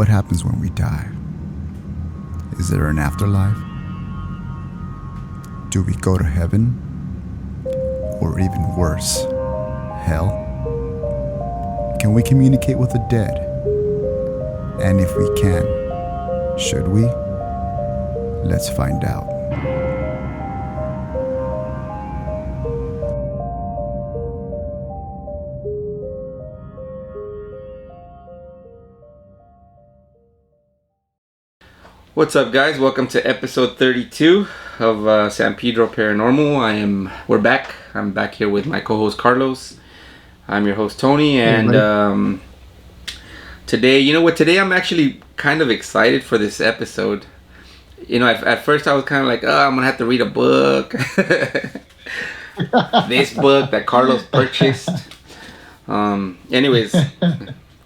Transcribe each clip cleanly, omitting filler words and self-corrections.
What happens when we die? Is there an afterlife? Do we go to heaven? Or even worse, hell? Can we communicate with the dead? And if we can, should we? Let's find out. What's up, guys? Welcome to episode 32 of San Pedro Paranormal. We're back. I'm back here with my co-host Carlos. I'm your host Tony, and today, today I'm actually kind of excited for this episode. At first I was kind of like, I'm gonna have to read a book. This book that Carlos purchased. Anyways,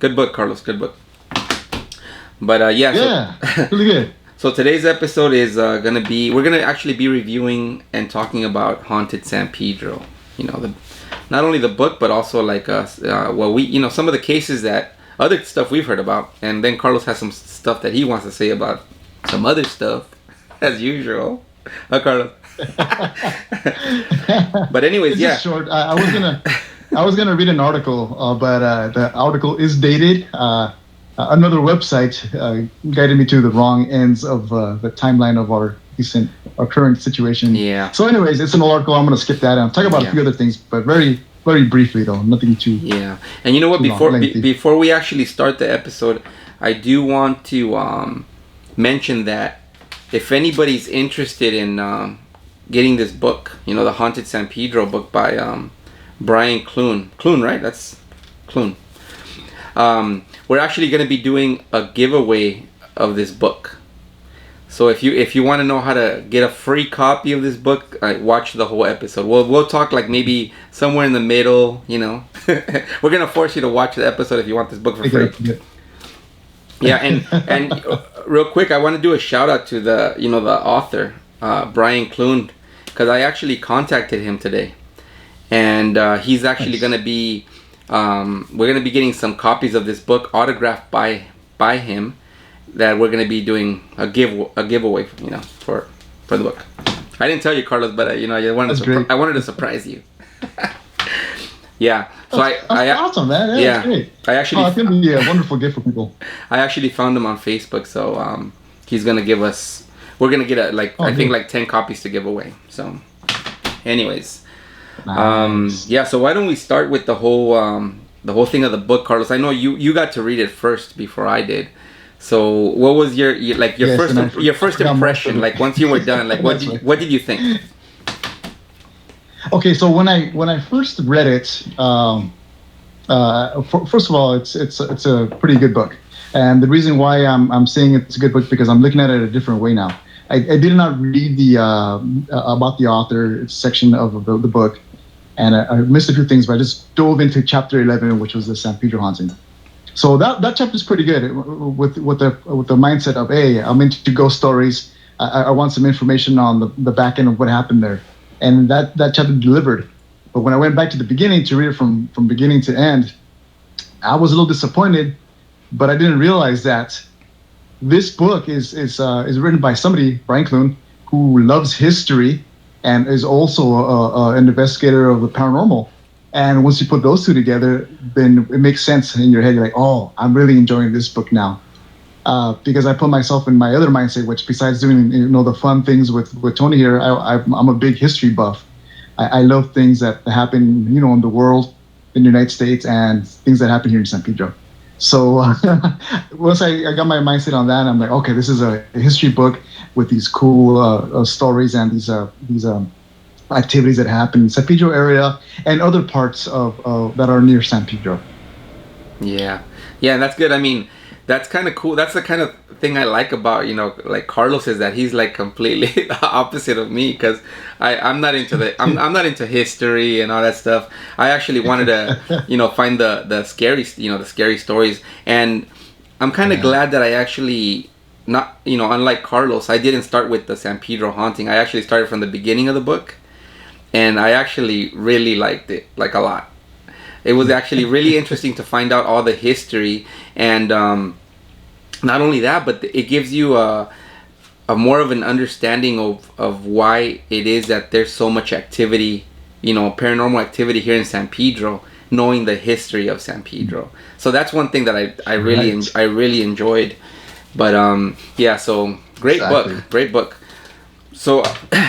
good book, Carlos. Good book. But really good. So today's episode is we're gonna actually be reviewing and talking about Haunted San Pedro. Not only the book, but also like some of the cases that other stuff we've heard about, and then Carlos has some stuff that he wants to say about some other stuff, as usual. Huh, Carlos? But anyways, it's short. I was gonna read an article, but the article is dated. Another website guided me to the wrong ends of the timeline of our current situation. Yeah. So anyways, it's an article. I'm going to skip that and talk about a few other things, but very, very briefly though. Nothing too... Yeah. And you know what? Before we actually start the episode, I do want to mention that if anybody's interested in getting this book, the Haunted San Pedro book by Brian Clune. Clune, right? That's Clune. We're actually going to be doing a giveaway of this book. So if you want to know how to get a free copy of this book, watch the whole episode. We'll talk like maybe somewhere in the middle. We're gonna force you to watch the episode if you want this book for free. Yeah, and real quick, I want to do a shout out to the author Brian Clune, because I actually contacted him today, and he's actually gonna be. We're going to be getting some copies of this book autographed by him, that we're going to be doing a giveaway for the book. I didn't tell you, Carlos, but I wanted to surprise you. Yeah. So that's awesome, man. Yeah, that's great. It's going to be a wonderful gift for people. I actually found him on Facebook, so he's going to give us. We're going to get I think 10 copies to give away. So, anyways. Nice. So why don't we start with the whole thing of the book, Carlos? I know you got to read it first before I did. So what was your first impression? Like once you were done, what did you think? Okay, so when I first read it, first of all, it's a pretty good book, and the reason why I'm saying it's a good book because I'm looking at it a different way now. I did not read the about the author section of the book, and I missed a few things, but I just dove into chapter 11, which was the San Pedro haunting. So that chapter is pretty good with the mindset of, hey, I'm into ghost stories. I want some information on the back end of what happened there, and that chapter delivered. But when I went back to the beginning to read it from beginning to end, I was a little disappointed, but I didn't realize that this book is written by somebody, Brian Clune, who loves history and is also an investigator of the paranormal. And once you put those two together, then it makes sense in your head. You're like, oh, I'm really enjoying this book now. Because I put myself in my other mindset, which besides doing the fun things with Tony here, I'm a big history buff. I love things that happen in the world, in the United States, and things that happen here in San Pedro. So once I got my mindset on that, I'm like, okay, this is a history book with these cool stories and these activities that happen in San Pedro area and other parts of that are near San Pedro. Yeah, that's good. I mean, that's kind of cool. That's the kind of thing I like about like Carlos, is that he's like completely the opposite of me, because I'm not into I'm not into history and all that stuff. I actually wanted to find the scary the scary stories, and I'm kind of glad that I actually not unlike Carlos, I didn't start with the San Pedro haunting. I actually started from the beginning of the book, and I actually really liked it a lot. It was actually really interesting to find out all the history, and not only that, but it gives you a more of an understanding of why it is that there's so much activity, paranormal activity here in San Pedro, knowing the history of San Pedro. So that's one thing that I really enjoyed. But yeah, so great book. So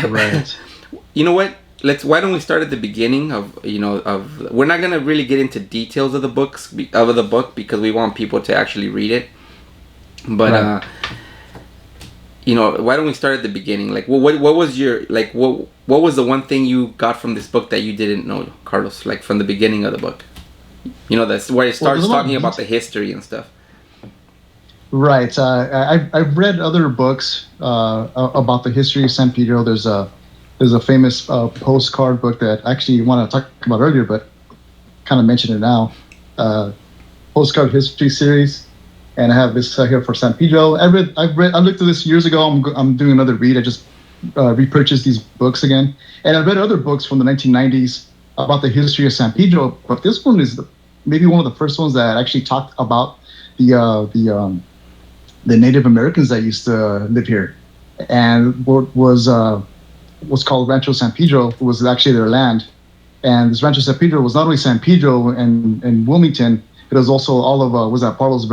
right. You know what? Why don't we start at the beginning of we're not gonna really get into details of the book because we want people to actually read it. But right. Why don't we start at the beginning? Like, what was your what was the one thing you got from this book that you didn't know, Carlos? Like from the beginning of the book, that's where it starts talking about the history and stuff. Right. I've read other books about the history of San Pedro. There's a famous postcard book that I actually want to talk about earlier, but kind of mention it now. Postcard history series, and I have this here for San Pedro. I looked at this years ago. I'm doing another read. I just repurchased these books again, and I read other books from the 1990s about the history of San Pedro. But this one is maybe one of the first ones that actually talked about the Native Americans that used to live here, and what was called Rancho San Pedro was actually their land. And this Rancho San Pedro was not only San Pedro and Wilmington, it was also all of Palos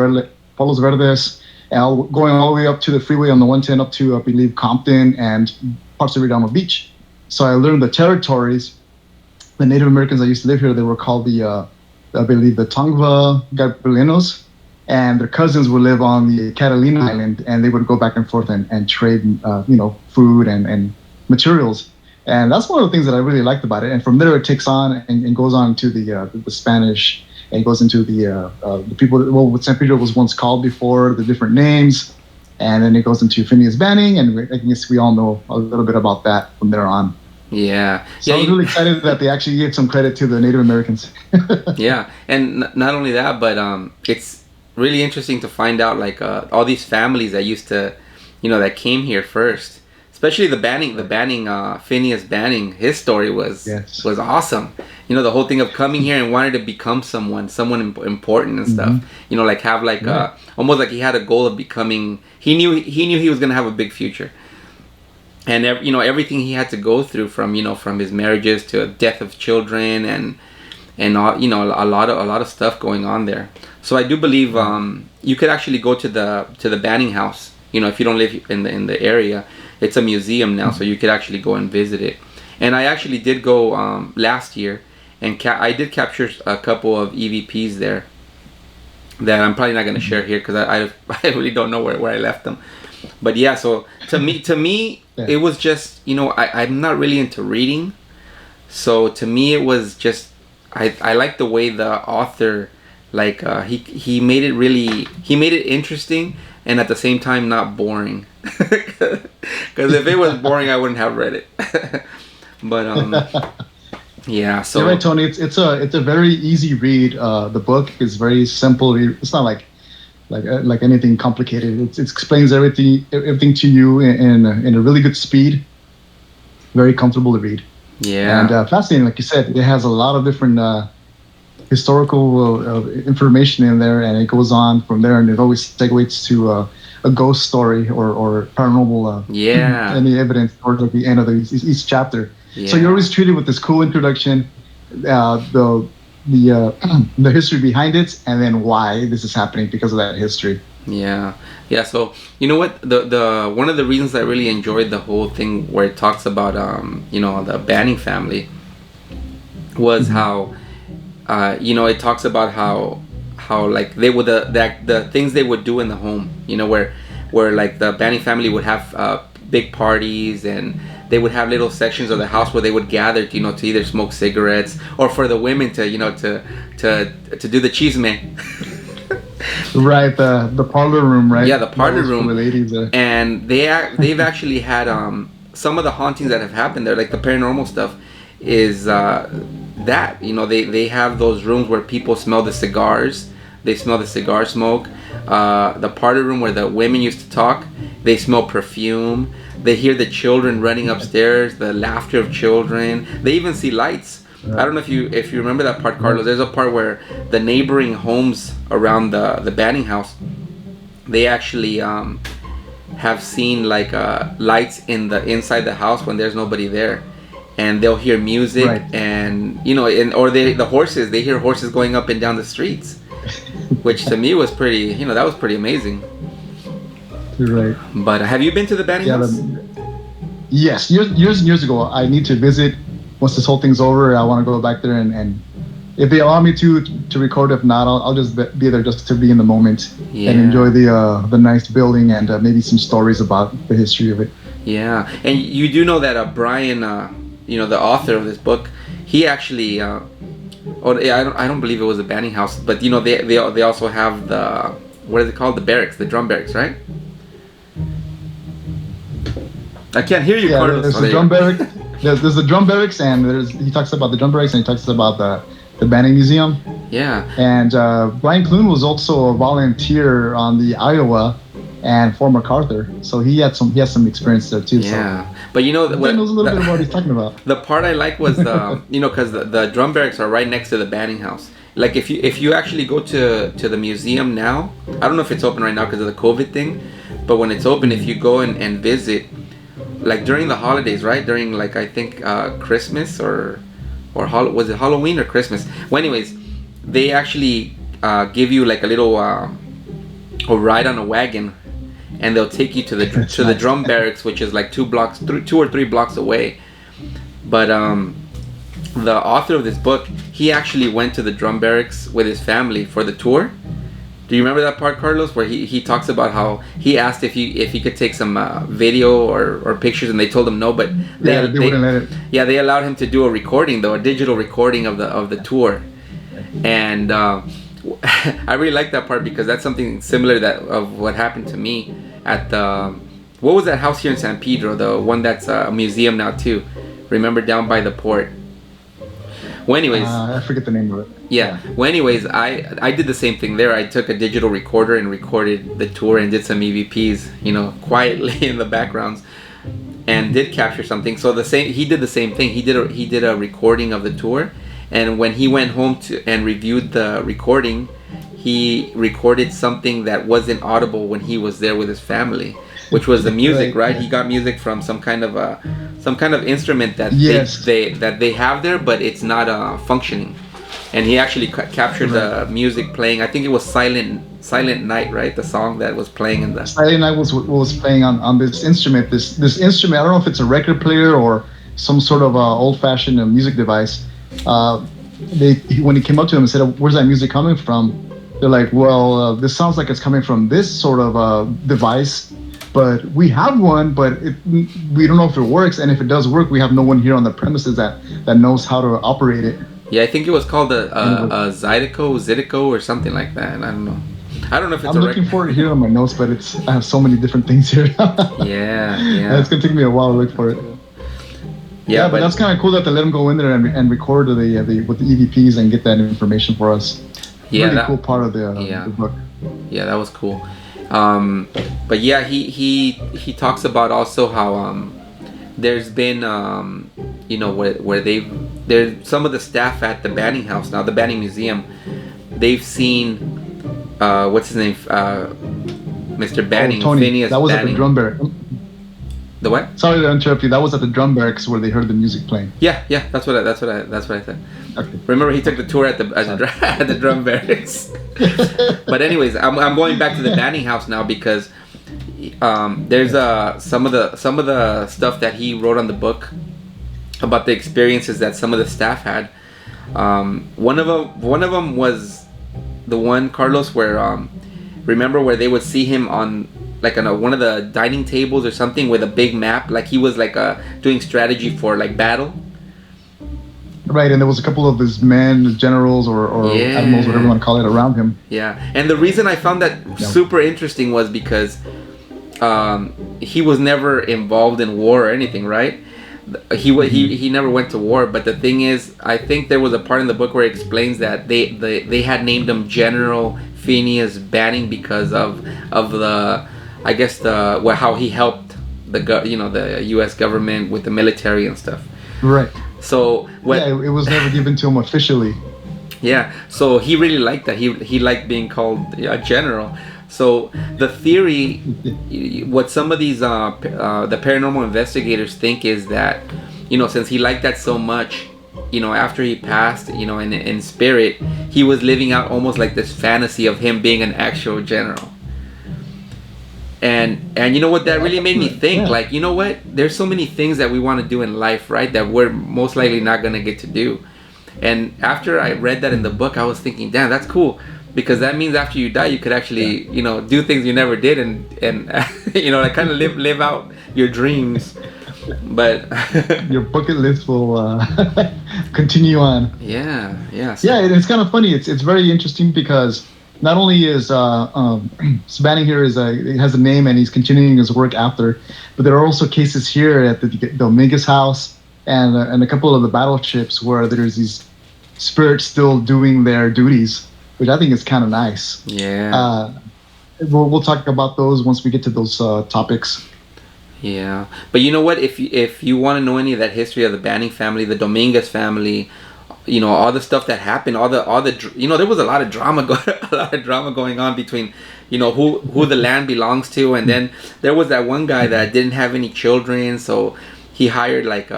Verdes, and going all the way up to the freeway on the 110 up to, I believe, Compton and parts of Redondo Beach. So I learned the territories. The Native Americans that used to live here, they were called I believe the Tongva Gabrielinos, and their cousins would live on the Catalina Island, and they would go back and forth and trade, food and materials. And that's one of the things that I really liked about it. And from there, it takes on and goes on to the Spanish, and goes into the people. Well, what San Pedro was once called before, the different names, and then it goes into Phineas Banning, and I guess we all know a little bit about that from there on. Yeah. So I was really excited that they actually gave some credit to the Native Americans. Yeah, and not only that, but it's really interesting to find out all these families that used to, that came here first. Especially the Banning, Phineas Banning, his story was awesome. The whole thing of coming here and wanting to become someone important and stuff. Mm-hmm. Almost like he had a goal of becoming. He knew he was gonna have a big future, and everything he had to go through from his marriages to death of children and all, a lot of stuff going on there. So I do believe you could actually go to the Banning house. If you don't live in the area. It's a museum now, so you could actually go and visit it. And I actually did go last year, and I did capture a couple of EVPs there that I'm probably not going to share here because I really don't know where I left them. But yeah, so to me, it was just, I'm not really into reading. So to me, it was just, I like the way the author, he made it interesting and at the same time not boring. Because if it was boring, I wouldn't have read it. But yeah. So you're right, Tony. It's a very easy read. The book is very simple. It's not like anything complicated. It explains everything to you in a really good speed. Very comfortable to read. Yeah. And fascinating, like you said. It has a lot of different historical information in there, and it goes on from there, and it always segues to a ghost story or paranormal any evidence towards the end of each chapter. Yeah. So you're always treated with this cool introduction, the history behind it, and then why this is happening because of that history. Yeah. So you know what, the one of the reasons I really enjoyed the whole thing where it talks about the Banning family was how it talks about how like they would the things they would do in the home, where like the Banning family would have big parties, and they would have little sections of the house where they would gather to either smoke cigarettes or for the women to do the chisme. Right, the parlor room, right? Yeah, the parlor room. For the ladies, and they've actually had some of the hauntings that have happened there, like the paranormal stuff, is that they have those rooms where people smell the cigars. They smell the cigar smoke. The party room where the women used to talk, they smell perfume. They hear the children running upstairs, the laughter of children. They even see lights. I don't know if you remember that part, Carlos. There's a part where the neighboring homes around the Banning house, they actually have seen like lights in the inside the house when there's nobody there, and they'll hear music, Right. and or the horses, they hear horses going up and down the streets, which to me was pretty, that was pretty amazing. Right. But have you been to the Banning House? Yes, years ago. I need to visit. Once this whole thing's over, I want to go back there and if they allow me to record. If not, I'll just be there just to be in the moment and enjoy the nice building and maybe some stories about the history of it. Yeah, and you do know that Brian, the author of this book, he actually, I don't believe it was the Banning House, but they also have the, what is it called, the barracks, the drum barracks, right? I can't hear you, Carlos. There's the drum barracks. There's the drum barracks, and he talks about the drum barracks, and he talks about the Banning Museum. Yeah. And Brian Clune was also a volunteer on the Iowa and for MacArthur, so he has some experience there too. Yeah, so. But he knows a little bit about what he's talking about. The part I like was the because the drum barracks are right next to the Banning House. Like if you actually go to the museum now, I don't know if it's open right now because of the COVID thing, but when it's open, if you go and visit, like during the holidays, right? During like I think Christmas or was it Halloween or Christmas? Well, anyways, they actually give you like a little a ride on a wagon, and they'll take you to the drum barracks, which is like 2 or 3 blocks away. But the author of this book, he actually went to the drum barracks with his family for the tour. Do you remember that part, Carlos, where he talks about how he asked if he could take some video or pictures, and they told him no, but they wouldn't let it. Yeah, they allowed him to do a recording, though, a digital recording of the tour. And I really like that part because that's something similar of what happened to me at the, what was that house here in San Pedro, the one that's a museum now too. Remember, down by the port. Well, anyways, I forget the name of it. Yeah. Well, anyways, I did the same thing there. I took a digital recorder and recorded the tour and did some EVPs, quietly in the backgrounds, and did capture something. So he did the same thing. He did a recording of the tour, and when he went home and reviewed the recording, he recorded something that wasn't audible when he was there with his family, which was the music, right? He got music from some kind of instrument that they have there, but it's not functioning. And he actually captured the music playing. I think it was Silent Night, right? The song that was playing in the Silent Night was playing on this instrument. This instrument, I don't know if it's a record player or some sort of old-fashioned music device. When he came up to him and said, "Where's that music coming from?" They're like, "Well, this sounds like it's coming from this sort of device, but we have one, but we don't know if it works. And if it does work, we have no one here on the premises that knows how to operate it." Yeah, I think it was called a Zydeco or something like that. I don't know if it's I'm looking for it here on my notes, but I have so many different things here. Yeah. It's gonna take me a while to look for it. Yeah, but that's kind of cool that they let them go in there and record with the EVPs and get that information for us. Yeah, really cool part of the book. Yeah, that was cool. But yeah, he talks about also how there's been where there's some of the staff at the Banning House now, the Banning Museum, they've seen what's his name, Mr. Banning, Tony. Phineas that was Banning. At the drum barrack. The what? Sorry to interrupt you. That was at the drum barracks where they heard the music playing. Yeah, that's what I said. Okay. Remember, he took the tour at the drum barracks. But anyways, I'm going back to the Banning House now because there's some of the stuff that he wrote on the book about the experiences that some of the staff had. One of them was the one, Carlos, where remember where they would see him on like on one of the dining tables or something with a big map, like he was like doing strategy for like battle. Right, and there was a couple of his men, generals or admirals, whatever you want to call it, around him. Yeah, and the reason I found that super interesting was because he was never involved in war or anything, right? He never went to war, but the thing is, I think there was a part in the book where it explains that they had named him General Phineas Banning because of the, I guess how he helped the U.S. government with the military and stuff. Right. So it was never given to him officially. Yeah, so he really liked that. He liked being called a general. So the theory, what some of these the paranormal investigators think is that, since he liked that so much, after he passed, in spirit, he was living out almost like this fantasy of him being an actual general. And you know what, that really made me think, like, what, there's so many things that we want to do in life, right, that we're most likely not going to get to do. And after I read that in the book, I was thinking, damn, that's cool, because that means after you die, you could actually do things you never did, and like kind of live out your dreams. But your bucket list will continue on. Yeah. It's kind of funny. It's very interesting because not only is Savannah here it has a name and he's continuing his work after, but there are also cases here at the Dominguez house and a couple of the battleships where there's these spirits still doing their duties, which I think is kind of nice. Yeah. We'll talk about those once we get to those topics. Yeah, but you know what? If you want to know any of that history of the Banning family, the Dominguez family, all the stuff that happened, all the there was a lot of drama going on between, who the land belongs to, and then there was that one guy that didn't have any children, so he hired like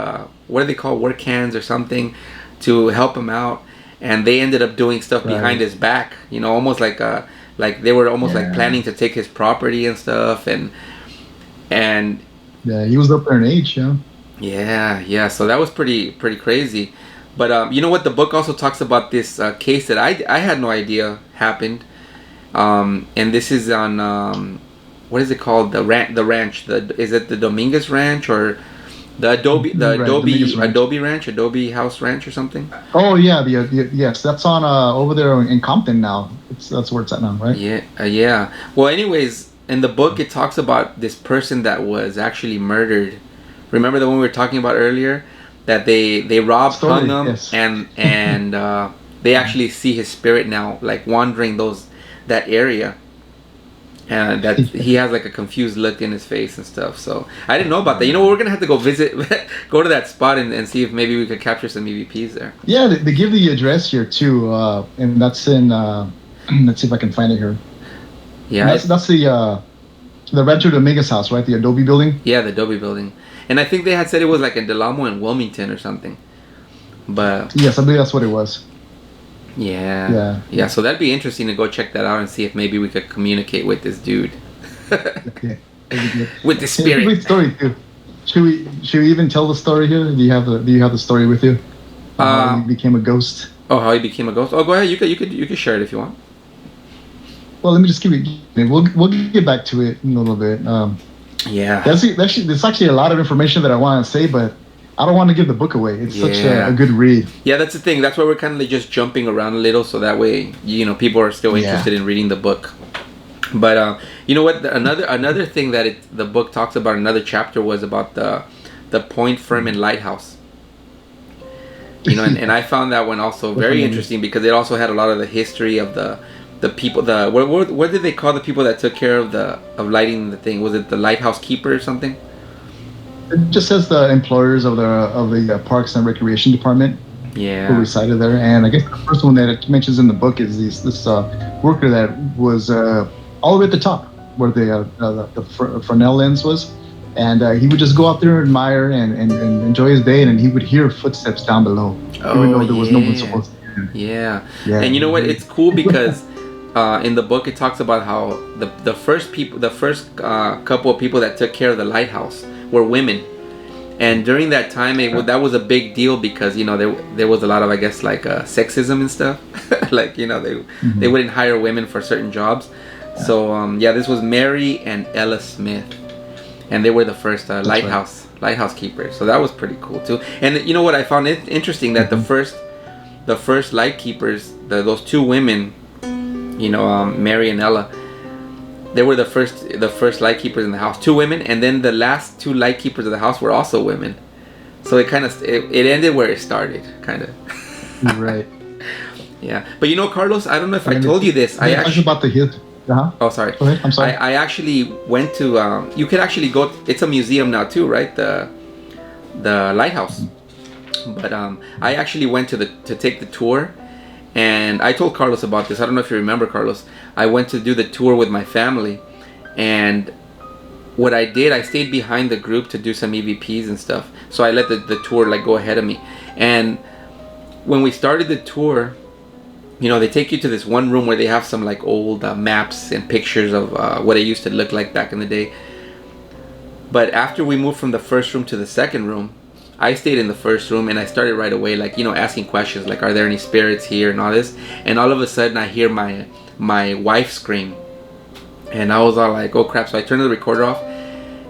what do they call, work hands or something, to help him out, and they ended up doing stuff behind his back, almost like they were almost like planning to take his property and stuff, and yeah, he was up there in age, yeah. So that was pretty crazy. But you know what? The book also talks about this case that I had no idea happened. And this is on what is it called? The ranch. Is it the Dominguez Ranch or the Adobe House Ranch or something? Oh yeah, yes, that's on over there in Compton now. That's where it's at now, right? Yeah. Well, anyways, in the book, it talks about this person that was actually murdered. Remember the one we were talking about earlier? That they robbed, hung him, yes. and they actually see his spirit now, like wandering that area, and that he has like a confused look in his face and stuff. So I didn't know about that. We're gonna have to go go to that spot and see if maybe we could capture some EVPs there. Yeah, they give the address here too, and that's in. Let's see if I can find it here. Yeah, that's the Rancho Dominguez house, right? The Adobe building. Yeah, the Adobe building. And I think they had said it was like in Del Amo and Wilmington or something. But yes, I believe that's what it was. Yeah. So that'd be interesting to go check that out and see if maybe we could communicate with this dude. Okay. With the spirit. Great story too. Should we even tell the story here? Do you have the story with you? How he became a ghost. Oh, how he became a ghost. Oh, go ahead. You could share it if you want. Well, let me just give it. We'll get back to it in a little bit. Yeah. There's actually a lot of information that I want to say, but I don't want to give the book away. It's such a good read. Yeah, that's the thing. That's why we're kind of just jumping around a little, so that way people are still interested in reading the book. But you know what? Another thing that the book talks about, another chapter, was about the Point Fermin Lighthouse. And I found that one also very interesting because it also had a lot of the history of the people. What did they call the people that took care of lighting the thing? Was it the lighthouse keeper or something? It just says the employers of the Parks and Recreation Department. Yeah. Who resided there, and I guess the first one that it mentions in the book is this worker that was all the way at the top where the Fresnel lens was, and he would just go out there and admire and enjoy his day, and he would hear footsteps down below, even though there was no one supposed to hear him. Yeah. And you know what? It's cool because. In the book, it talks about how the first couple of people that took care of the lighthouse were women, and during that time, that was a big deal because there was a lot of, I guess, like sexism and stuff. Like they wouldn't hire women for certain jobs. So this was Mary and Ella Smith, and they were the first lighthouse keepers. So that was pretty cool too. And you know what I found it interesting that the first light keepers, those two women. Mary and Ella, they were the first light keepers in the house. Two women, and then the last two light keepers of the house were also women. So it kind of it ended where it started, kind of. Right. Yeah, but Carlos, I don't know if I told you this. I actually about the hit. Oh, sorry. Go ahead. I'm sorry. I actually went to. You could actually go. It's a museum now too, right? The Lighthouse. But I actually went to take the tour. And I told Carlos about this. I don't know if you remember, Carlos. I went to do the tour with my family, and what I did, I stayed behind the group to do some EVPs and stuff. So I let the tour like go ahead of me. And when we started the tour, you know, they take you to this one room where they have some like old maps and pictures of what it used to look like back in the day. But after we moved from the first room to the second room, I stayed in the first room, and I started right away, like, you know, asking questions like, are there any spirits here and all this. And all of a sudden I hear my wife scream, and I was all like, oh crap. So I turned the recorder off,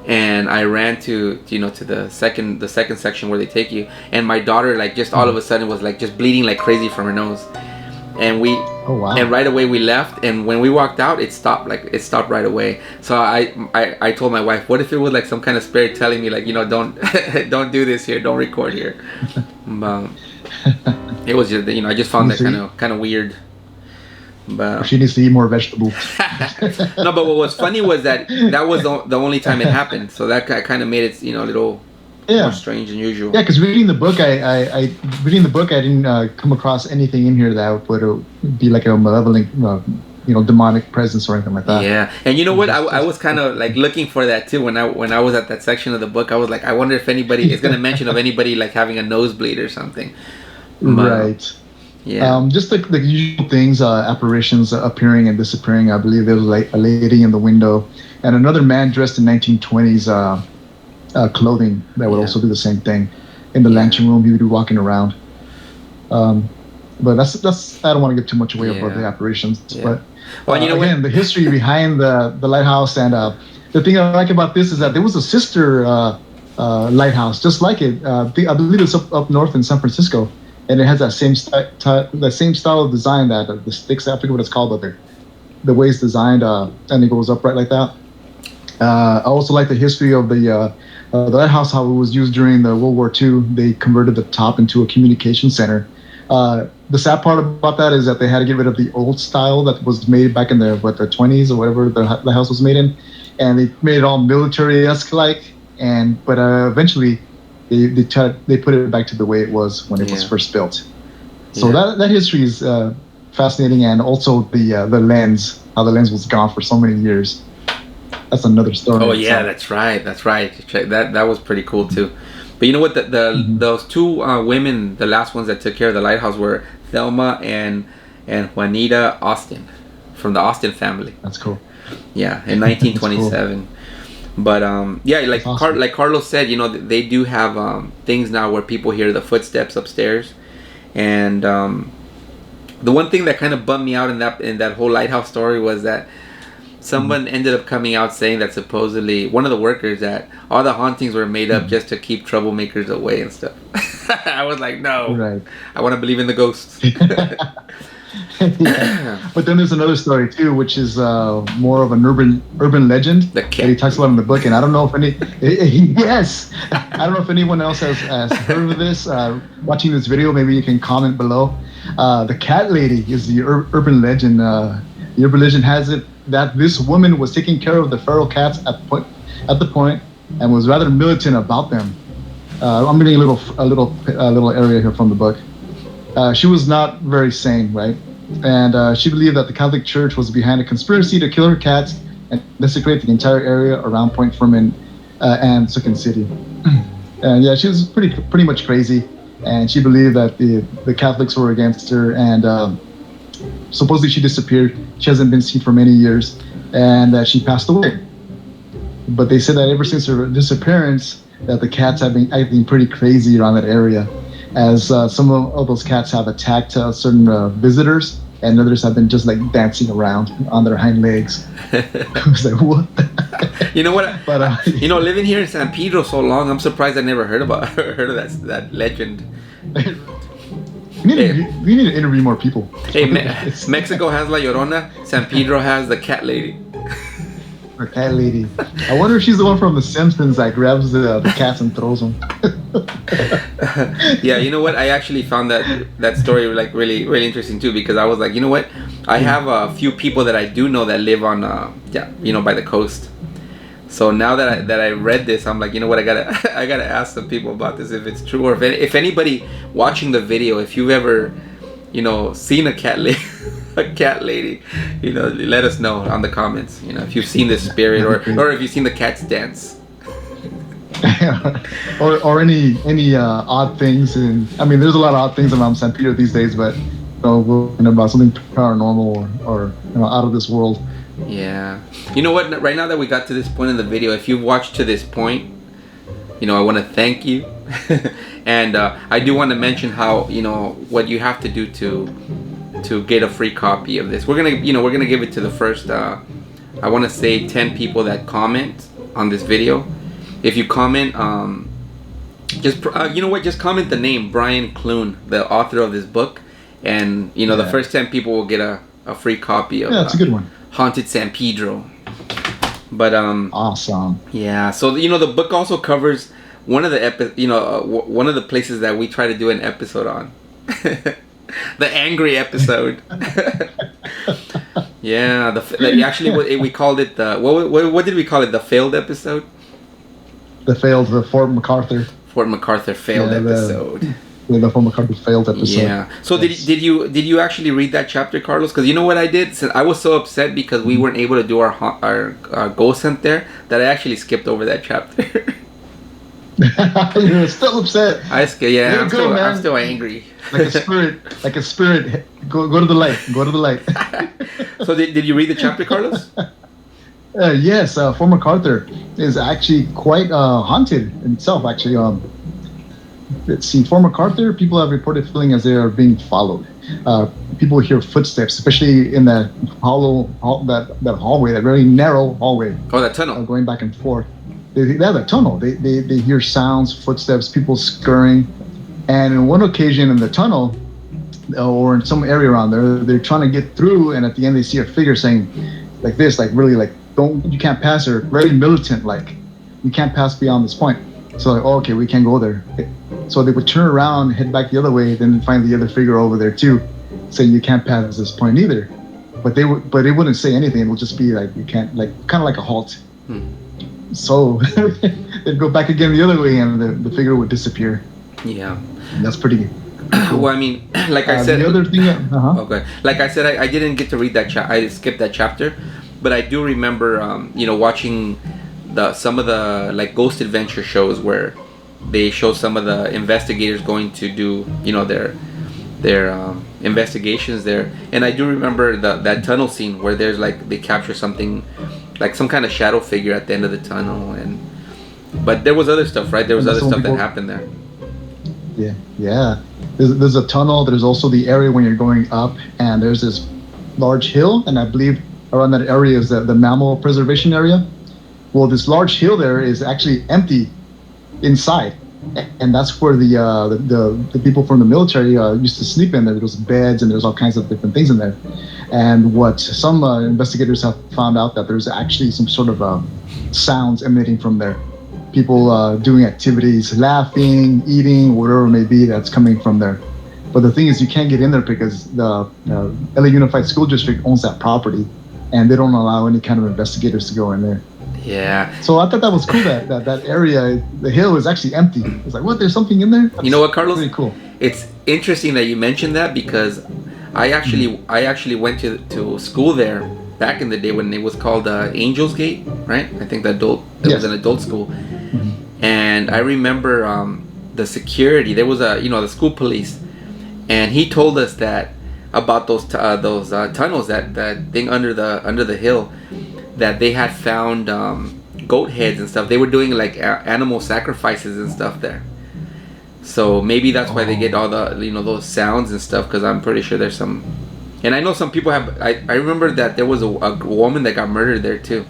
and I ran to the second section where they take you, and my daughter, like, just all of a sudden was like just bleeding like crazy from her nose. And and right away we left, and when we walked out, it stopped right away. So I told my wife, what if it was like some kind of spirit telling me, like, you know, don't don't do this here, don't record here. It was just, you know, I just found that kind of weird. But she needs to eat more vegetables. No, but what was funny was that was the only time it happened. So that kind of made it, you know, a little more strange than usual. Yeah, because reading the book, I didn't come across anything in here that would be like a malevolent, demonic presence or anything like that. Yeah, and you know what? I was kind of like looking for that too when I was at that section of the book. I was like, I wonder if anybody is going to mention of anybody like having a nosebleed or something. Right. Yeah. Just the usual things, apparitions appearing and disappearing. I believe there was like a lady in the window and another man dressed in 1920s clothing that would also do the same thing. In the lantern room, he would be walking around. But that's I don't want to give too much away about the apparitions. But well, you know, again, the history behind the lighthouse, and the thing I like about this is that there was a sister lighthouse just like it. I believe it's up north in San Francisco. And it has that same style of design, that the sticks. I forget what it's called, but the way it's designed, and it goes upright like that. I also like the history of the lighthouse, how it was used during the World War II. They converted the top into a communication center. The sad part about that is that they had to get rid of the old style that was made back in the 20s or whatever the house was made in, and they made it all military-esque like. But eventually, they put it back to the way it was when it was first built. So that history is fascinating, and also the lens, how the lens was gone for so many years. That's another story. Oh yeah, that's right. That was pretty cool too. But you know what? Those two women, the last ones that took care of the lighthouse, were Thelma and Juanita Austin, from the Austin family. That's cool. Yeah, in 1927. But like awesome. Like Carlos said, you know, they do have things now where people hear the footsteps upstairs, and the one thing that kind of bummed me out in that whole lighthouse story was that someone ended up coming out saying that supposedly one of the workers, that all the hauntings were made up just to keep troublemakers away and stuff. I was like, no, right. I want to believe in the ghosts. But then there's another story too, which is more of an urban legend that he talks about in the book, and I don't know if I don't know if anyone else has heard of this. Watching this video, maybe you can comment below. The cat lady is the urban legend. The urban legend has it that this woman was taking care of the feral cats at the point and was rather militant about them. I'm reading a little area here from the book. She was not very sane, right? And she believed that the Catholic Church was behind a conspiracy to kill her cats and desecrate the entire area around Point Fermin and Sukin City. And she was pretty much crazy, and she believed that the Catholics were against her, and supposedly she disappeared. She hasn't been seen for many years, and she passed away. But they said that ever since her disappearance, that the cats have been acting pretty crazy around that area, as some of those cats have attacked certain visitors, and others have been just like dancing around on their hind legs. I was like, what? You know what? But living here in San Pedro so long, I'm surprised I never heard of that legend. We need to interview more people. Hey, Mexico has La Llorona. San Pedro has the cat lady. Her cat lady. I wonder if she's the one from The Simpsons that grabs the cats and throws them. Yeah, you know what? I actually found that story like really, really interesting too, because I was like, you know what? I have a few people that I do know that live on, by the coast. So now that I read this, I'm like, you know what? I gotta ask some people about this if it's true, or if anybody watching the video, if you've ever seen a cat lady, let us know on the comments. If you've seen this spirit or if you've seen the cats dance. or any odd things. And I mean, there's a lot of odd things around San Pedro these days, but about something paranormal or out of this world. Yeah. You know what? Right now that we got to this point in the video, if you've watched to this point, I want to thank you. And I do want to mention how, what you have to do to get a free copy of this. We're gonna give it to the first I want to say 10 people that comment on this video. If you comment, just just comment the name Brian Clune, the author of this book, and the first 10 people will get a free copy of that's a good one. Haunted San Pedro. But awesome. Yeah, so the book also covers one of the one of the places that we try to do an episode on. The angry episode. Yeah, actually we called it the what did we call it? The failed episode. The Fort MacArthur. Fort MacArthur failed episode. The Fort MacArthur failed episode. Yeah. So did you actually read that chapter, Carlos? Because you know what I did? Since I was so upset because we weren't able to do our ghost hunt there, that I actually skipped over that chapter. You're still upset. I'm still angry. Like a spirit. Go to the light. Go to the light. So did you read the chapter, Carlos? Yes. Fort MacArthur is actually quite haunted in itself. Actually, let's see. Fort MacArthur, people have reported feeling as they are being followed. People hear footsteps, especially in that that hallway, that very narrow hallway. Oh, that tunnel. Going back and forth. They have a tunnel. They hear sounds, footsteps, people scurrying. And in one occasion in the tunnel, or in some area around there, they're trying to get through, and at the end they see a figure saying, like this, like really, like you can't pass her, very militant, like you can't pass beyond this point. So like, oh, okay, we can't go there. So they would turn around, head back the other way, then find the other figure over there too, saying you can't pass this point either. But they wouldn't say anything. It would just be like you can't, like kind of like a halt. So they'd go back again the other way, and the figure would disappear. Yeah, and that's pretty good. Cool. Well, I mean, like I said, the other thing. Okay, like I said, I didn't get to read that I skipped that chapter, but I do remember, watching some of the like ghost adventure shows where they show some of the investigators going to do, their investigations there, and I do remember that tunnel scene where there's like they capture something, like some kind of shadow figure at the end of the tunnel, but there was other stuff, right? There was other stuff that happened there. Yeah. There's a tunnel. There's also the area when you're going up, and there's this large hill, and I believe around that area is the mammal preservation area. Well, this large hill there is actually empty inside, and that's where the people from the military used to sleep in there. There's beds and there's all kinds of different things in there. And what some investigators have found out that there's actually some sort of sounds emanating from there. People doing activities, laughing, eating, whatever it may be, that's coming from there. But the thing is, you can't get in there because the LA Unified School District owns that property, and they don't allow any kind of investigators to go in there. Yeah. So I thought that was cool that area, the hill is actually empty. It's like, what? There's something in there? You know what, Carlos? Pretty cool. It's interesting that you mentioned that because I actually went to school there back in the day when it was called Angels Gate, right? I think it was an adult school. And I remember the security. There was the school police, and he told us that about those tunnels, that thing under the hill, that they had found goat heads and stuff. They were doing like animal sacrifices and stuff there. So maybe that's why they get all the those sounds and stuff. Because I'm pretty sure there's some, and I know some people have. I remember that there was a woman that got murdered there too,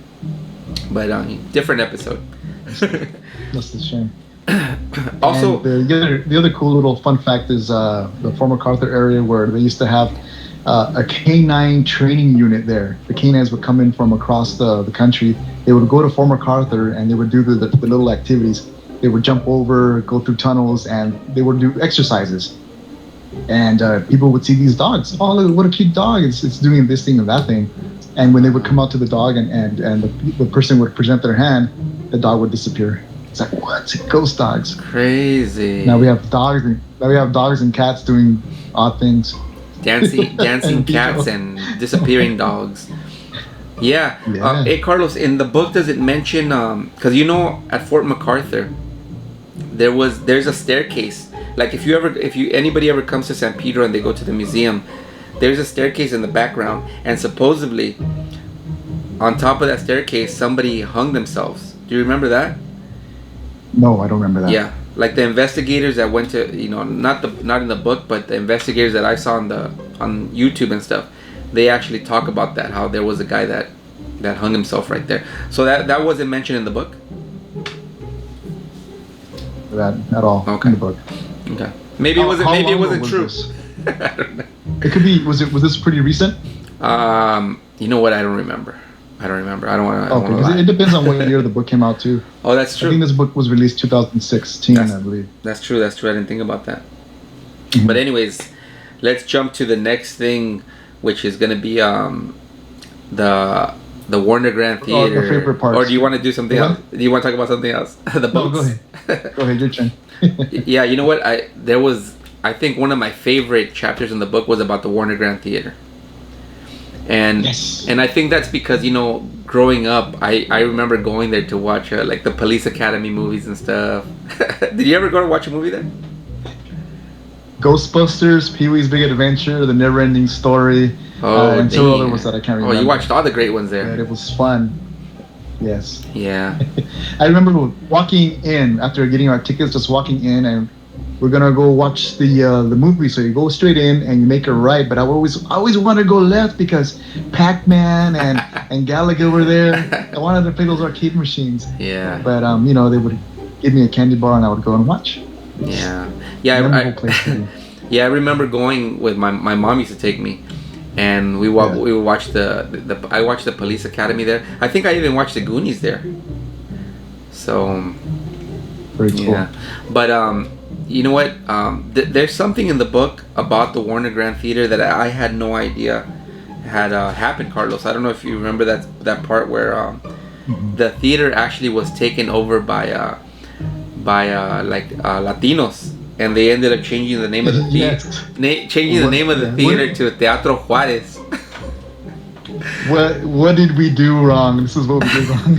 but different episode. That's a shame. Also, and the other cool little fun fact is the Fort MacArthur area where they used to have a canine training unit there. The canines would come in from across the country. They would go to Fort MacArthur and they would do the little activities. They would jump over, go through tunnels, and they would do exercises. And people would see these dogs. Oh, look, what a cute dog! It's doing this thing and that thing. And when they would come out to the dog and the person would present their hand, the dog would disappear. It's like, what? Ghost dogs. Crazy. Now we have dogs and cats doing odd things. dancing cats and disappearing dogs. Yeah. Hey Carlos, in the book does it mention because at Fort MacArthur there's a staircase. Like if anybody ever comes to San Pedro and they go to the museum, there's a staircase in the background, and supposedly on top of that staircase somebody hung themselves. Do you remember that? No, I don't remember that. Yeah, like the investigators that went to, not in the book, but the investigators that I saw on YouTube and stuff, they actually talk about that, how there was a guy that hung himself right there. So that wasn't mentioned in the book? That at all. Okay. In the book. Okay. Maybe it wasn't true. I don't know. It could be. Was this pretty recent? You know what? I don't remember. I don't want to. Okay, it depends on what year the book came out too. Oh, that's true. I think this book was released 2016, I believe. That's true. I didn't think about that. Mm-hmm. But anyways, let's jump to the next thing, which is going to be the Warner Grand Theater. The favorite parts. Or do you want to do something else? Do you want to talk about something else? The books. No, go ahead. Go ahead, your turn. Yeah, you know what? I think one of my favorite chapters in the book was about the Warner Grand Theater. And I think that's because growing up I remember going there to watch like the Police Academy movies and stuff. Did you ever go to watch a movie there? Ghostbusters, Pee-wee's Big Adventure, The Never-Ending Story, and two other ones that I can't remember. Oh, you watched all the great ones there. Yeah, it was fun. Yes. Yeah. I remember walking in after getting our tickets, just walking in, and we're gonna go watch the movie. So you go straight in and you make a right, but I always want to go left because Pac-Man and Gallagher were there. I wanted to play those arcade machines. Yeah. But they would give me a candy bar and I would go and watch. Yeah. Yeah. I remember going with my mom used to take me, and we would watch I watched the Police Academy there. I think I even watched the Goonies there. So. Very cool. Yeah. But you know what? There's something in the book about the Warner Grand Theater that I had no idea had happened, Carlos. I don't know if you remember that part where the theater actually was taken over by Latinos, and they ended up changing the name of the theater, to Teatro Juárez. What did we do wrong? This is what we did wrong.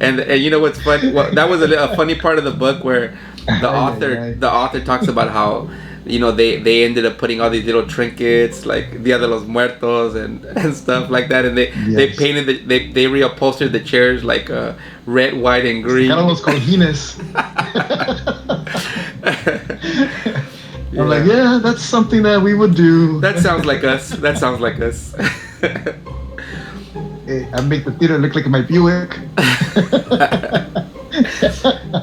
and you know what's funny? Well, that was a funny part of the book where the author talks about how they ended up putting all these little trinkets like Dia de los Muertos and stuff like that, and they painted they reupholstered the chairs like red, white, and green. Kind of los cojines. I'm like, yeah, that's something that we would do. That sounds like us. I make the theater look like my Buick.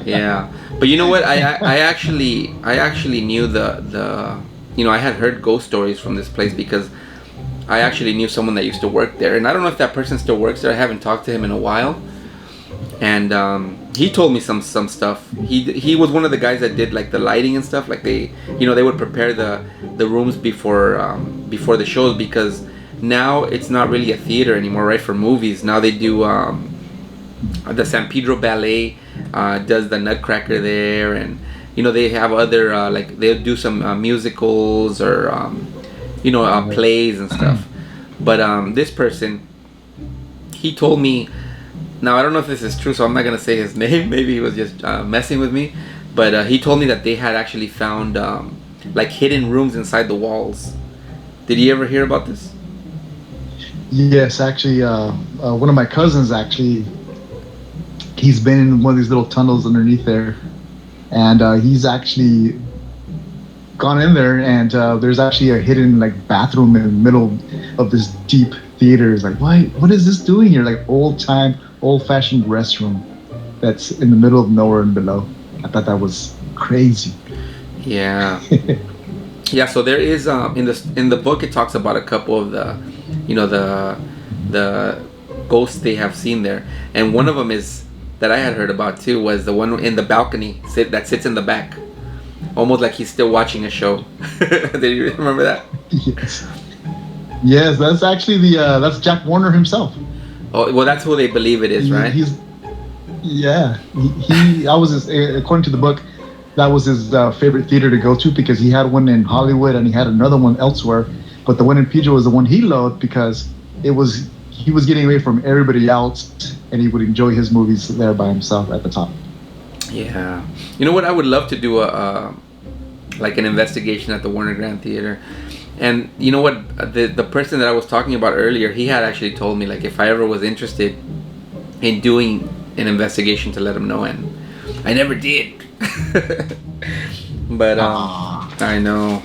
Yeah, but you know what? I actually knew the I had heard ghost stories from this place because I actually knew someone that used to work there, and I don't know if that person still works there. I haven't talked to him in a while, and he told me some stuff. He was one of the guys that did like the lighting and stuff. Like they would prepare the rooms before the shows, because now it's not really a theater anymore, right? For movies now they do the San Pedro Ballet does the Nutcracker there, and they have other like they'll do some musicals or plays and stuff. But this person, he told me, now I don't know if this is true, so I'm not gonna say his name. Maybe he was just messing with me, but he told me that they had actually found like hidden rooms inside the walls. Did you ever hear about this? Yes, actually, one of my cousins he's been in one of these little tunnels underneath there, and he's actually gone in there, and there's actually a hidden like bathroom in the middle of this deep theater. It's like, what is this doing here? Like old-fashioned restroom that's in the middle of nowhere and below. I thought that was crazy. Yeah. Yeah, so there is in the book it talks about a couple of the ghosts they have seen there, and one of them is that I had heard about too was the one in the balcony that sits in the back, almost like he's still watching a show. Did you remember that? Yes, that's actually that's Jack Warner himself. Oh well, that's who they believe it is, right? I was according to the book, that was his favorite theater to go to, because he had one in Hollywood and he had another one elsewhere. But the one in Pedro was the one he loved because he was getting away from everybody else, and he would enjoy his movies there by himself at the top. Yeah, you know what? I would love to do like an investigation at the Warner Grand Theater. And you know what? The person that I was talking about earlier, he had actually told me, like, if I ever was interested in doing an investigation, to let him know, and I never did. But I know.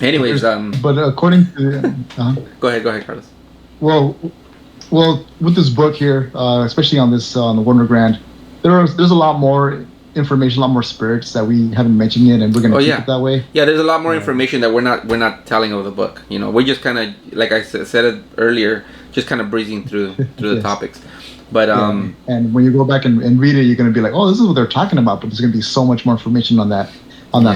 Anyways, but according to go ahead, Carlos. Well, with this book here, especially on this on the Warner Grand, there's a lot more information, a lot more spirits that we haven't mentioned yet, and we're gonna keep it that way. Yeah, there's a lot more information that we're not telling of the book. You know, we're just kind of, like I said it earlier, just kind of breezing through the topics. But and when you go back and read it, you're gonna be like, oh, this is what they're talking about. But there's gonna be so much more information on that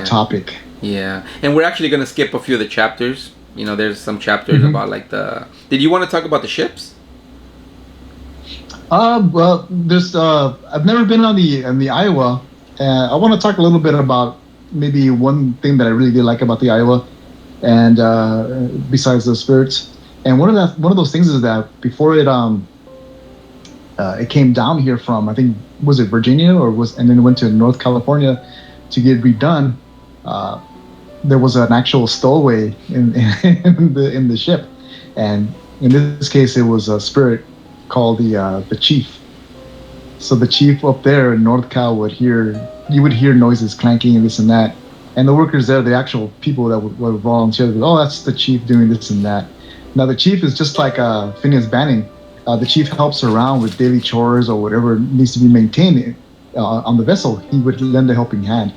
topic. Yeah, and we're actually gonna skip a few of the chapters. You know, there's some chapters about like the. Did you want to talk about the ships? Well, there's I've never been on the Iowa. I want to talk a little bit about maybe one thing that I really did like about the Iowa, and besides the spirits. And one of those things is that before it came down here from, I think, was it Virginia and then it went to North California to get redone. There was an actual stowaway in the ship, and in this case, it was a spirit called the chief. So the chief up there in North Cal would hear noises clanking and this and that, and the workers there, the actual people that would volunteer, would, oh, that's the chief doing this and that. Now the chief is just like Phineas Banning. The chief helps around with daily chores or whatever needs to be maintained on the vessel. He would lend a helping hand.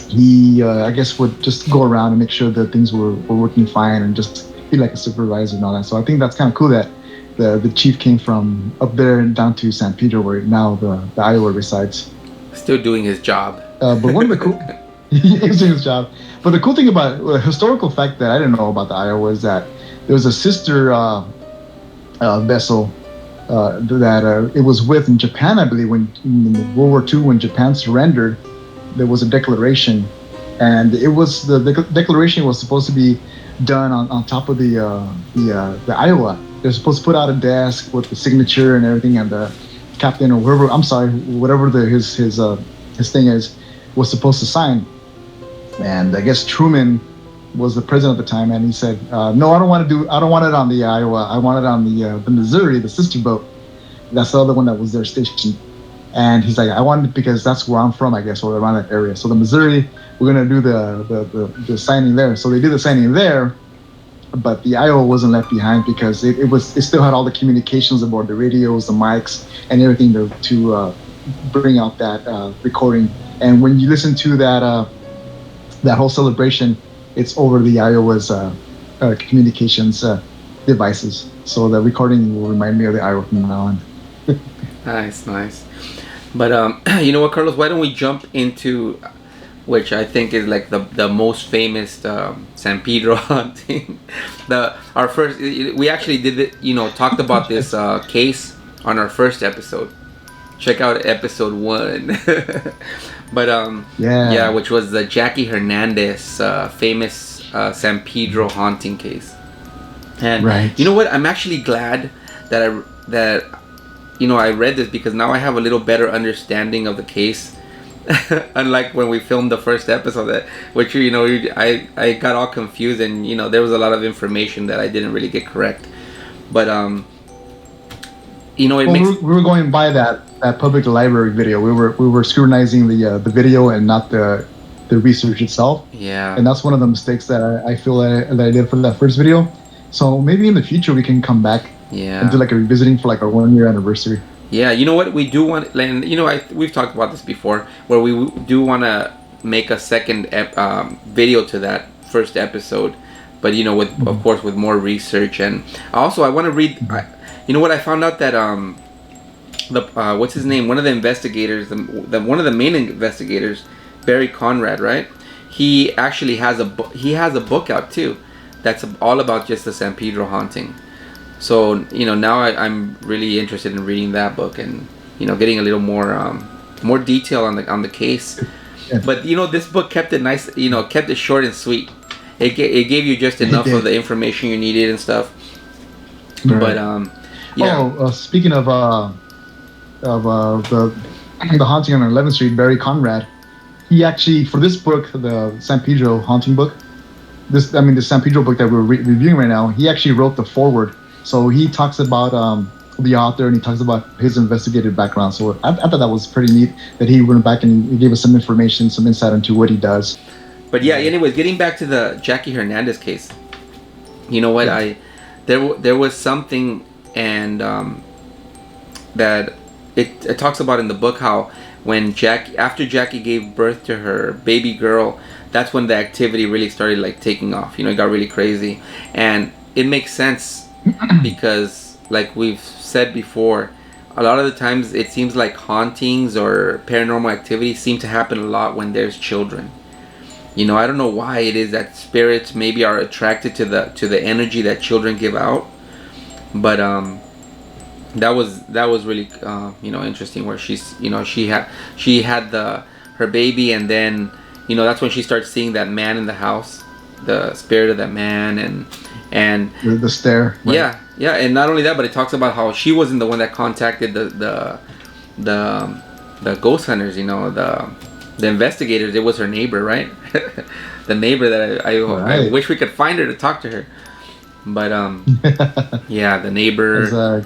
He, I guess, would just go around and make sure that things were working fine and just be like a supervisor and all that. So I think that's kind of cool that the chief came from up there and down to San Pedro, where now the Iowa resides. Still doing his job. But one of the cool, he's doing his job. But the cool thing about a historical fact that I didn't know about the Iowa is that there was a sister vessel that it was with in Japan, I believe, when in World War II, when Japan surrendered. There was a declaration, and it was the declaration was supposed to be done on top of the Iowa. They're supposed to put out a desk with the signature and everything, and the captain or whoever, whatever his thing is, was supposed to sign. And I guess Truman was the president at the time, and he said, "No, I don't want it on the Iowa. I want it on the Missouri, the sister boat. That's the other one that was there stationed." And he's like, "I want it because that's where I'm from, I guess, or around that area. So the Missouri, we're gonna do the signing there." So they did the signing there, but the Iowa wasn't left behind because it still had all the communications aboard, the radios, the mics, and everything to bring out that recording. And when you listen to that whole celebration, it's over the Iowa's communications devices. So the recording will remind me of the Iowa from now on. Nice. But you know what, Carlos? Why don't we jump into, which I think is like the most famous San Pedro haunting. Our first, we actually did it. You know, talked about this case on our first episode. Check out episode 1. But yeah, which was the Jackie Hernandez famous San Pedro haunting case. And you know what? I'm actually glad that I read this, because now I have a little better understanding of the case. Unlike when we filmed the first episode, which I got all confused, and there was a lot of information that I didn't really get correct. But we were going by that public library video. We were scrutinizing the video and not the research itself. Yeah. And that's one of the mistakes that I feel that I did for that first video. So maybe in the future we can come back. Yeah. And do like a revisiting for like our 1-year anniversary. Yeah, you know what we do want, and we've talked about this before, where we do want to make a second video to that first episode, but with of course with more research. And also I want to read. You know what, I found out that what's his name? One of the investigators, one of the main investigators, Barry Conrad, right? He actually has a book out too, that's all about just the San Pedro haunting. So now I'm really interested in reading that book and getting a little more more detail on the case. Yeah. But this book kept it nice. Kept it short and sweet. It gave you just enough of the information you needed and stuff. Right. But yeah. Speaking of the haunting on 11th Street, Barry Conrad, he actually, for this book, the San Pedro haunting book, the San Pedro book that we're reviewing right now, he actually wrote the foreword. So he talks about the author, and he talks about his investigative background. So I thought that was pretty neat that he went back and he gave us some information, some insight into what he does. But yeah, anyways, getting back to the Jackie Hernandez case, you know what? Yeah. There was something, and that it talks about in the book how when after Jackie gave birth to her baby girl, that's when the activity really started like taking off. It got really crazy, and it makes sense because, like we've said before, a lot of the times it seems like hauntings or paranormal activity seem to happen a lot when there's children. I don't know why it is that spirits maybe are attracted to the energy that children give out, but that was really interesting, where she had her baby, and then that's when she starts seeing that man in the house, the spirit of that man, and the stare. Right? Yeah, and not only that, but it talks about how she wasn't the one that contacted the ghost hunters, the investigators. It was her neighbor, right? The neighbor that I wish we could find her to talk to her, but yeah, the neighbor.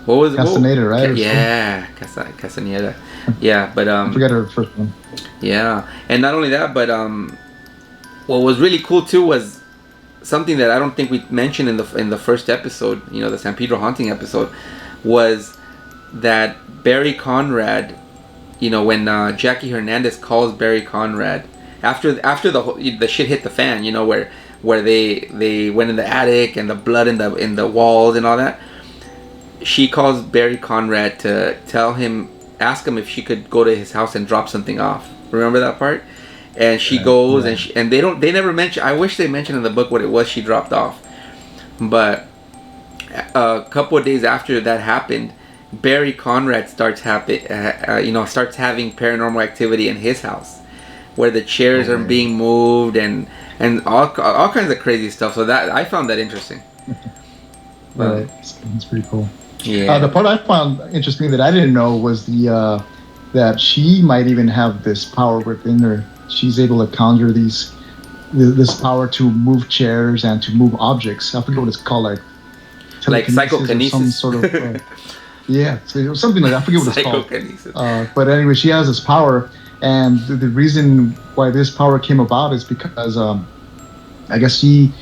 What was it? Castaneda, right? Yeah, Castaneda. Yeah, but I forgot her first one. Yeah, and not only that, but what was really cool too was something that I don't think we mentioned in the first episode. The San Pedro haunting episode, was that Barry Conrad. When Jackie Hernandez calls Barry Conrad after the shit hit the fan. Where they went in the attic and the blood in the walls and all that. She calls Barry Conrad to ask him if she could go to his house and drop something off. Remember that part? And she goes, and they never mention. I wish they mentioned in the book what it was she dropped off. But a couple of days after that happened, Barry Conrad starts having paranormal activity in his house, where the chairs are being moved and all kinds of crazy stuff. So that I found that interesting. Right, it's pretty cool. Yeah. The part I found interesting that I didn't know was that she might even have this power within her. She's able to conjure this power to move chairs and to move objects. I forget what it's called, like psychokinesis, some sort of. Yeah, so something like that. I forget what it's called. But anyway, she has this power, and the reason why this power came about is because I guess she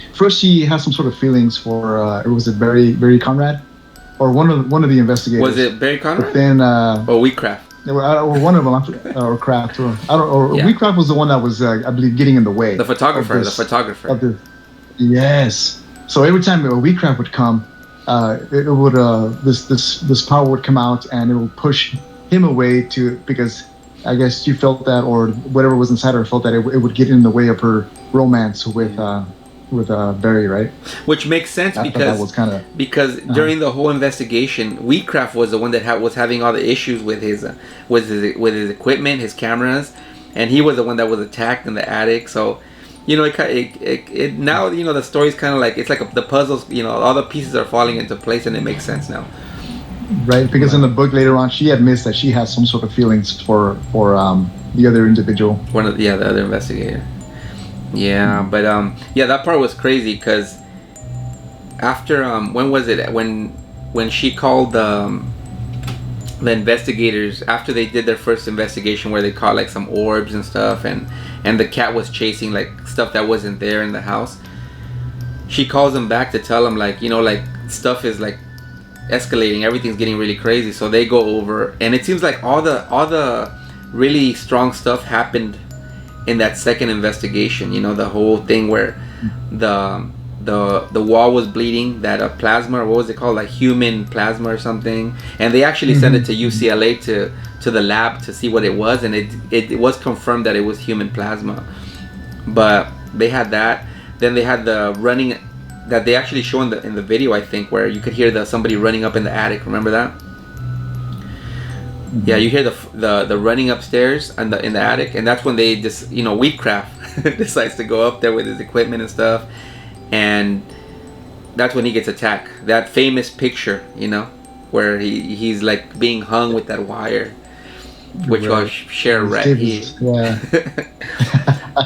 has some sort of feelings for was it Barry Conrad, or one of the investigators? Was it Barry Conrad? But then or Wheatcraft? Or one of them, or Kraft, or I don't. Or Wheatcraft was the one that was I believe getting in the way. The photographer. Yes. So every time Wheatcraft would come, it would this power would come out, and it would push him away because I guess she felt that, or whatever was inside her felt that it would get in the way of her romance with Barry, right? Which makes sense because during the whole investigation, Wheatcraft was the one that was having all the issues with his equipment, his cameras, and he was the one that was attacked in the attic. So, it now the story's kind of like it's like the puzzles. All the pieces are falling into place, and it makes sense now. Right, because in the book later on, she admits that she has some sort of feelings for the other individual. The other investigator. Yeah, but that part was crazy because after when was it when she called the investigators after they did their first investigation where they caught like some orbs and stuff, and the cat was chasing like stuff that wasn't there in the house. She calls them back to tell them like stuff is like escalating, everything's getting really crazy. So they go over, and it seems like all the really strong stuff happened in that second investigation. The whole thing where the wall was bleeding, that plasma, or what was it called, like human plasma or something, and they actually sent it to UCLA to the lab to see what it was, and it was confirmed that it was human plasma. But they had that. Then they had the running that they actually show in the video, I think, where you could hear somebody running up in the attic. Remember that? Yeah, you hear the running upstairs and in the attic, and that's when they just Wheatcraft decides to go up there with his equipment and stuff, and that's when he gets attacked. That famous picture, where he's like being hung with that wire, which I'll share right here. Yeah.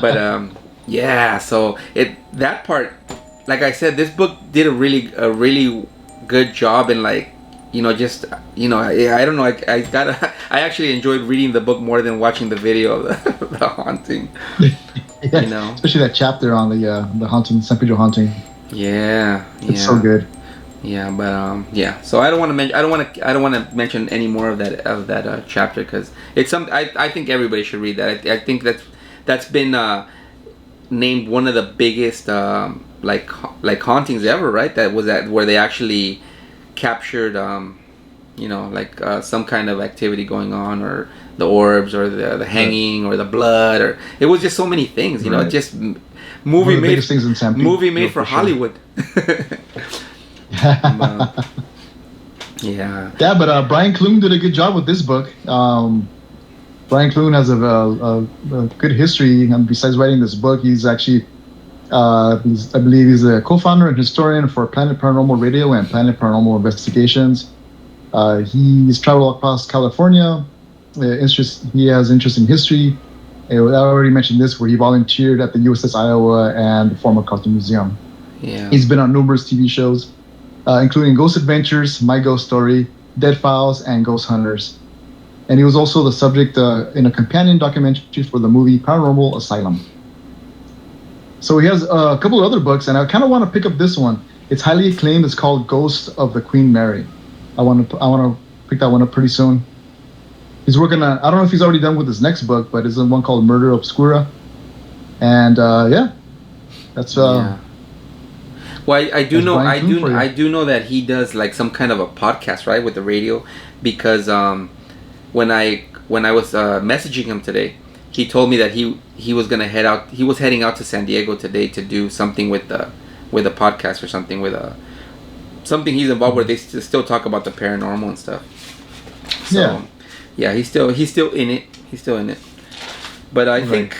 But yeah, so that part, like I said, this book did a really good job in like. I don't know. I actually enjoyed reading the book more than watching the video of the haunting. Yeah, especially that chapter on the haunting, San Pedro haunting. Yeah, it's so good. Yeah, but yeah. So I don't want to mention any more of that chapter because it's something I think everybody should read that. I think that's been named one of the biggest like hauntings ever, right? That was where they actually captured some kind of activity going on, or the orbs, or the hanging, or the blood, or it was just so many things, just movie made for Hollywood. Yeah, but Brian Clune did a good job with this book. Brian Clune has a good history, and besides writing this book, he's actually I believe he's a co-founder and historian for Planet Paranormal Radio and Planet Paranormal Investigations. He's traveled across California. He has interest in history. I already mentioned this, where he volunteered at the USS Iowa and the former MacArthur Museum. Yeah. He's been on numerous TV shows, including Ghost Adventures, My Ghost Story, Dead Files, and Ghost Hunters. And he was also the subject in a companion documentary for the movie Paranormal Asylum. So he has a couple of other books, and I kind of want to pick up this one. It's highly acclaimed. It's called Ghost of the Queen Mary. I want to pick that one up pretty soon. He's working on, I don't know if he's already done with his next book, but it's one called Murder Obscura. And that's yeah. Well, I do know that he does like some kind of a podcast, right, with the radio, because when I was messaging him today, he told me that he was gonna head out. He was heading out to San Diego today to do something with a podcast or something with something he's involved with. They still talk about the paranormal and stuff. So, yeah, he's still in it. He's still in it. But I think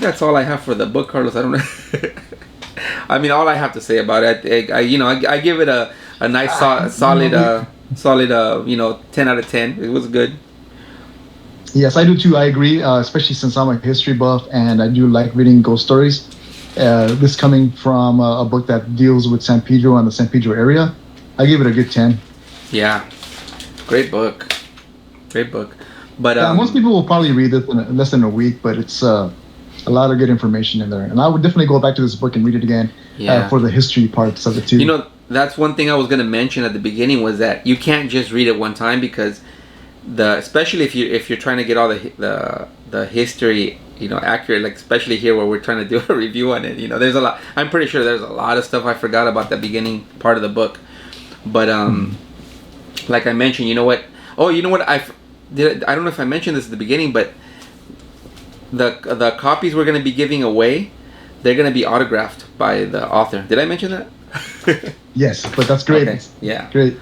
that's all I have for the book, Carlos. I don't know. I mean, all I have to say about it, I give it a nice solid 10 out of 10. It was good. Yes, I do too. I agree, especially since I'm a history buff and I do like reading ghost stories. This coming from a book that deals with San Pedro and the San Pedro area, I give it a good 10. Yeah, great book. But most people will probably read it in less than a week, but it's a lot of good information in there. And I would definitely go back to this book and read it again for the history parts of it too. That's one thing I was going to mention at the beginning, was that you can't just read it one time, because especially if you're trying to get all the history accurate, like especially here where we're trying to do a review on it, there's a lot. I'm pretty sure there's a lot of stuff I forgot about the beginning part of the book, but like I mentioned, I don't know if I mentioned this at the beginning, but the copies we're going to be giving away, they're going to be autographed by the author. Did I mention that? Yes, but that's great. Okay. Yeah, great.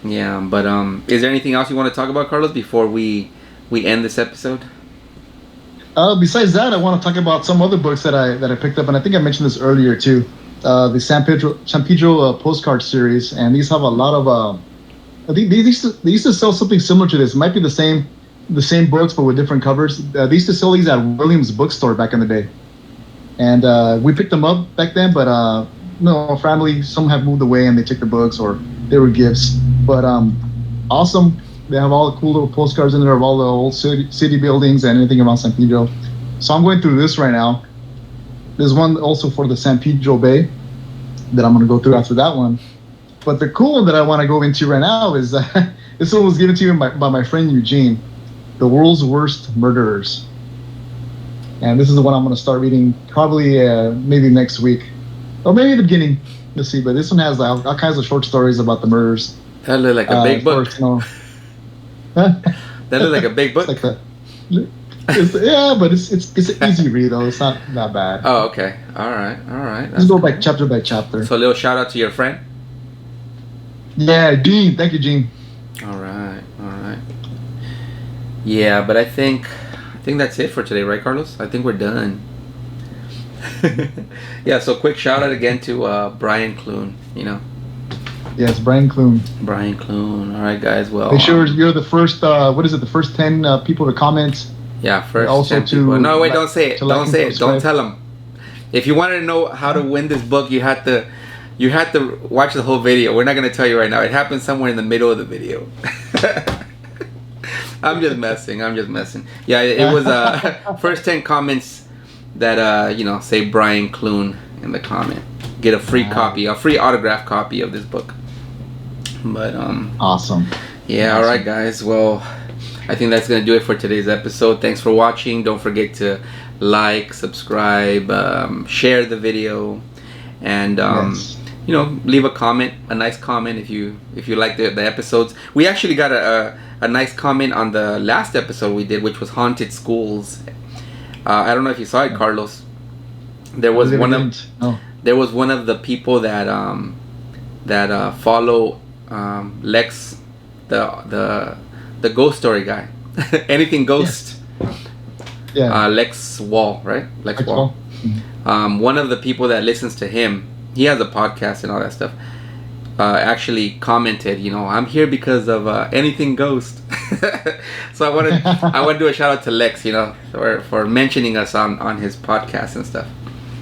Yeah, but is there anything else you want to talk about, Carlos, before we end this episode? Besides that, I want to talk about some other books that I picked up, and I think I mentioned this earlier too. The San Pedro postcard series, and these have a lot of. I think they used to sell something similar to this. It might be the same books but with different covers. They used to sell these at Williams Bookstore back in the day, and we picked them up back then. But our family, some have moved away and they took the books, or they were gifts. But awesome. They have all the cool little postcards in there of all the old city buildings and anything around San Pedro. So I'm going through this right now. There's one also for the San Pedro Bay that I'm going to go through after that one. But the cool one that I want to go into right now is this one was given to me by my friend Eugene, The World's Worst Murderers. And this is the one I'm going to start reading probably maybe next week. Or maybe the beginning. Let's see. But this one has all kinds of short stories about the murders. That looked like a big book. That looked like a big book. It's like but it's an easy read though. It's not that bad. Oh, okay. All right. Just go by chapter. So a little shout out to your friend. Yeah, Gene. Thank you, Gene. All right. Yeah, but I think that's it for today, right, Carlos? I think we're done. Yeah, so quick shout out again to Brian Clune, you know. Yes, Brian Clune. Brian Clune. All right, guys. Well, make sure you're the first. What is it? The first 10 people to comment. Yeah, first also 10 people. No, wait, don't say it. Like don't say it. Don't tell them. If you wanted to know how to win this book, you had to watch the whole video. We're not going to tell you right now. It happens somewhere in the middle of the video. I'm just messing. Yeah, it was first 10 comments that say Brian Clune in the comment. Get a free copy, a free autographed copy of this book. But awesome. Yeah, awesome. All right, guys. Well, I think that's going to do it for today's episode. Thanks for watching. Don't forget to like, subscribe, share the video, and leave a comment, a nice comment if you like the episodes. We actually got a nice comment on the last episode we did, which was haunted schools. I don't know if you saw it, Carlos. There was one of the people that follow Lex, the ghost story guy. Anything ghost. Yes. Yeah. Lex Wall, right? Lex Wall. Mm-hmm. One of the people that listens to him, he has a podcast and all that stuff. Actually commented, I'm here because of anything ghost. So I want to do a shout out to Lex, for mentioning us on his podcast and stuff.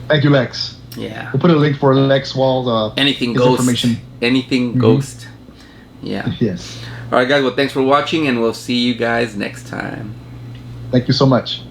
Thank you, Lex. Yeah. We'll put a link for Lex Wall's anything ghost information. Anything mm-hmm. ghost. Yeah. Yes. All right, guys. Well, thanks for watching, and we'll see you guys next time. Thank you so much.